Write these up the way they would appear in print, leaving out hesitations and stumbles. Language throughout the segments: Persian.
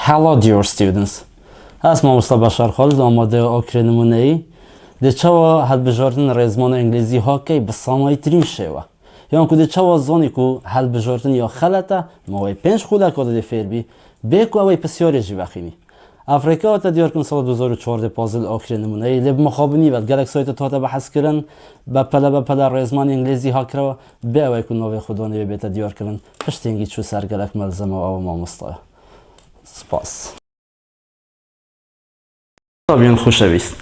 Hello dear students. اسمم بشار خالد آماده آکرینمونه ای دچوا حل بجارتن رزمان انگلیزی ها که بسامای ترین شوا یان کو دچوا زانی کو حل بجارتن یا خلطه موی پنج خوله کاده دی فیربی بیکو اوی پسیاری جی بخینی افریقا تا دیار کن سال 2014 پازل آکرینمونه ای لب مخابنی و گلک سایت تا بحث کردن با پلا رزمان انگلیزی ها کرا به اوی کو نوی خودانی بیت دیار کردن پشتینگی چو سر گلک ملزم او ما مستای سپاس طبعاً خوشویست.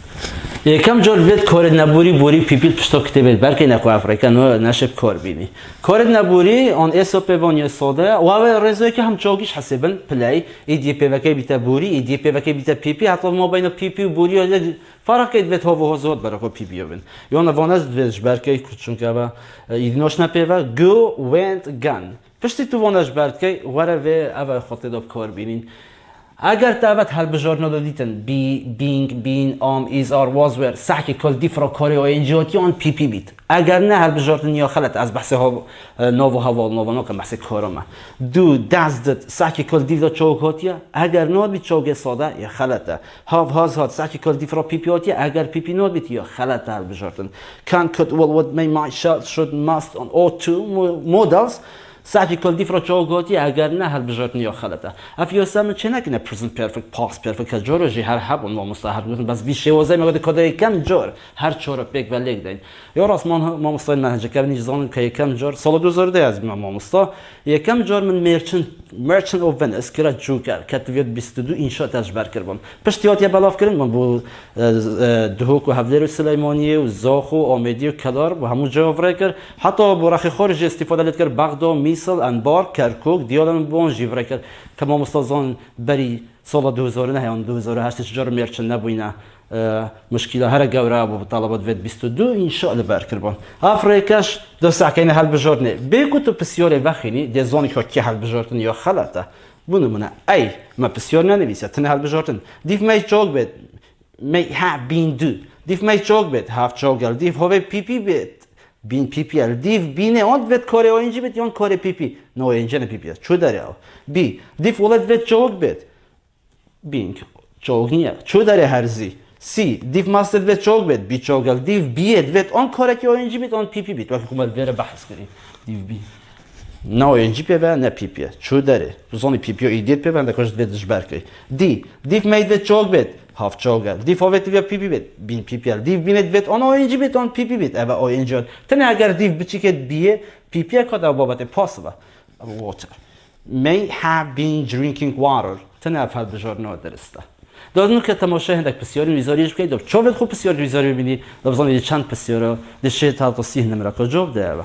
یکم جور وید کار نبوری بوری پیپیل پشتا کتبید برکه نکو افریقا نشب کار بینی. کار نبوری آن اسوپ وانی ساده و رزایی که هم چاقیش حسابن پلی ایدی پیوکی بیت بوری ایدی پیوکی بیت پیپی حتی ما بین پیپی و بوری ولی فرق اید وید ها و هزار برای پیپی بین. یا نوانز ویدش برکه چون که با ایدناش نپیو go went gone. پشتی تو وانش برکه وره و اول خاطر کار بینین. اگر تابت هل بجار ندادیتن بینگ بین ایز آر واز ور سعی کل دیفرا کاری و انجاتی آن پی پی بیت اگر نه هل بجارتن یا خلط از بحث ها نو هوا نو نو که بحث کارم دو دزدت سعی کل دیفرا چوکاتیه اگر نود بیت چوک ساده یا خلطه هات سعی کل دیفرا پی پی آتیه اگر پی پی نود بیت یا خلطه هل بجارتن can could will would may might should must on all two models سعی کل دیفرا چوکاتی اگر نه هل بجارتن یا خلطه افیاسم چه نکنه present perfect past perfect که جورجی هر حبون ما مستحر بودن بس بیشه وزای مگه کدای کم جور هر چهار پیک ولیگ دین یا راست ما مستای منهج کردن نظام که یکم جور سال 2010 از ما مستا یکم جور من merchant of Venice که را جوکر کتویت 22 انشاء تجبر کردم پشتیات یا بلاف کردن من بو دهوک و حفلر سلیمانی و زاخ و آمدی و کلار و همون جا ورکر حتی برخی خارج استفاده لید کرد بغداد میسل انبار کرکوک دیالن بون جیور کرد که ما مستازان بری سال 2009 یا 2008 چجور مرچن نبوینه مشکل هر جوره و طلبات وید 22 انشاء الله برکربان افریقاش دو ساکین حل بجارنه بگو تو پسیار وخینی دزانی که کی حل بجارتن یا خلطه بونمونه ای ما پسیار ننویسه تنه حل بجارتن دیف می چوک بید may have been do دیف می چوک بید have چوکل دیف هوی پی پی بید بین پی پی ال دیف بینه آن وید کاری آینجی بید یا کاری پی پی نه آینجی نه پی پی چو داره او بی دیف ولد وید چوک بید بینگ چوک نیه چو داره هرزی سی دیف ماستر وید چوک بید بی چوکل دیف بیید وید آن کاری که آینجی بید آن پی پی بید وقتی کمال بره بحث کنی دیف بی نه آینجی پی و نه پی پی چو داره زونی پی پی و ایدیت پی و اندکاش ویدش برکی دیف مید وید چوک بید هاف چوکل دیف هاویت وید پی پی بید بین پی پی ال دیف بیند وید آن آینجی بید آن پی پی بید اوه آینجی تنه اگر دیف بچی که بیه پی پی کد او بابت پاسبه water may have been drinking water تنه افعال بجار نادرسته دادن که تماشای هندک پسیاری ویزاریش بکنید دو چه وقت خوب پسیاری ویزاری ببینید لازم چند پسیارا دشه تا تا 30 نمره کجا بده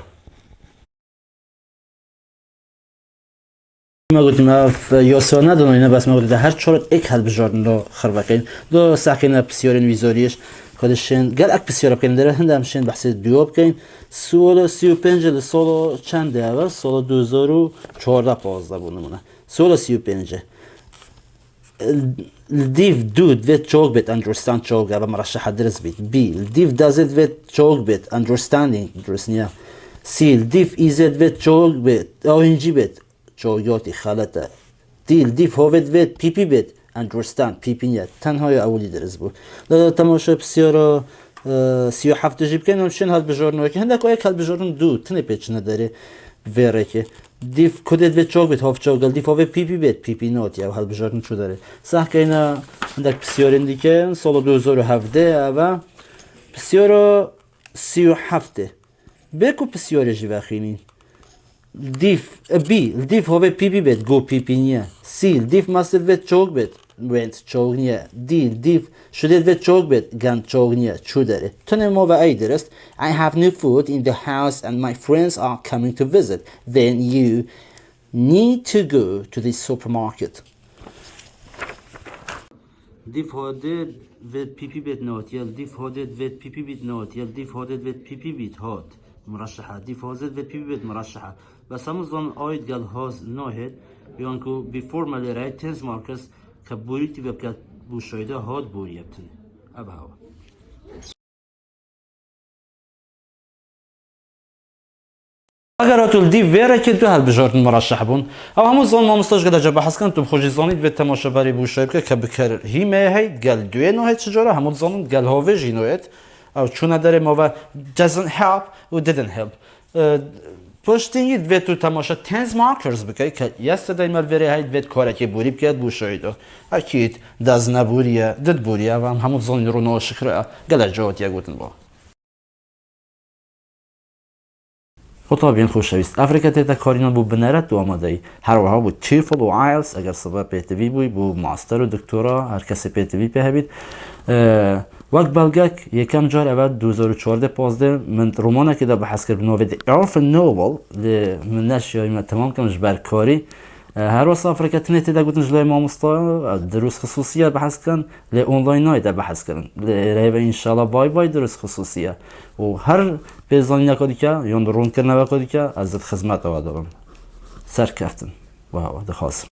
ما گفتیم اف یا سانه دنیا بس ما گفتیم هر چهار یک حل بجارن رو خربکین دو ساکن پسیاری ویزاریش کدشین گل اک پسیار بکنیم داره هندم شین بحث دیو بکنیم سال 35 سال چند اول سال 2014 15 بونمونه سال 35 دیف دود وید چوک بید understand چوک و مرشح درس بید بی دیف دازد وید چوک بید understanding درس نیا سی دیف ایزد وید چوک بید آینجی بید چوکیاتی خالته دیف هوید وید پی پی بید understand پی پی نیت تنهای اولی درس بود تماشا بسیار 37 جیب کنیم شن حال بجار نوکی هندک یک حال بجارن دو تنه پیچ نداره وره که دیف کدت وید چوک بید هاف چوکل دیف هاوی پی پی بید پی پی نوت یا حال بجارن چو داره سح که اینا هندک بسیار اندیکه سال 2017 و بسیار 37 بکو بسیار جی وخینی دیف هاوی پی پی بید گو پی پی نیه سیل دیف ماستر وید چوک بید وینت چوک نیه دیف شدید وید چوک بید گند چوک نیه چو داره تنه ما و ای درست I have new food in the house and my friends are coming to visit then you need to go to the supermarket دیف هادید وید پی پی بید نوت یل دیف هادید وید پی پی بید نوت یل دیف هادید وید پی پی بید هاد مرشحه دیف هازید وید پی پی بید مرشحه بس همون زن آید گل هاز ناهید بیان که بیفور ملی رای تنز مارکس که بوری تی بکت بوشایده هاد بوری ابتنی ابا هوا اگر اتول دی وره که دو هل بجارت مرشح بون او همون زمان ما مستاج قد جبه حس کن تو خوشی زانید به تماشا بری بوشای که بکر هی مهی گل دوی نوعت چجوره همون زمان گل هاوی جینوعت او چون داره ما و doesn't help و didn't help پشتینی دوی تو تماشا تنز مارکرز بکی که yesterday مال وره هید وید کاره که بوری بکید بوشای دو اکید داز نبوریه دد بوریه و همون زمان رو ناشکره گل جوات یا گوتن با خطابین خوشویست افریقا تیتا کارینا بو بنرد دو آماده هر وها بو تیفل و آیلز اگر صبح پیتوی بوی بو ماستر و دکتورا هر کسی پیتوی پیه بید وقت بلگک یکم جار اول 2014 من رومانه که دا بحث کرد بنوه دی ارفن نوبل من نشیایی من تمام کمش برکاری هر وقت افریقا تنیتی دا گوتن جلوی مامستا دروس خصوصیه بحث کن لی اونلاین های دا بحث کن لی انشالله بای بای دروس خصوصیه و هر بیزانی نکادی که یا رون کرنه بکادی که ازت خدمت آوا دارم سر کفتن و دخواستم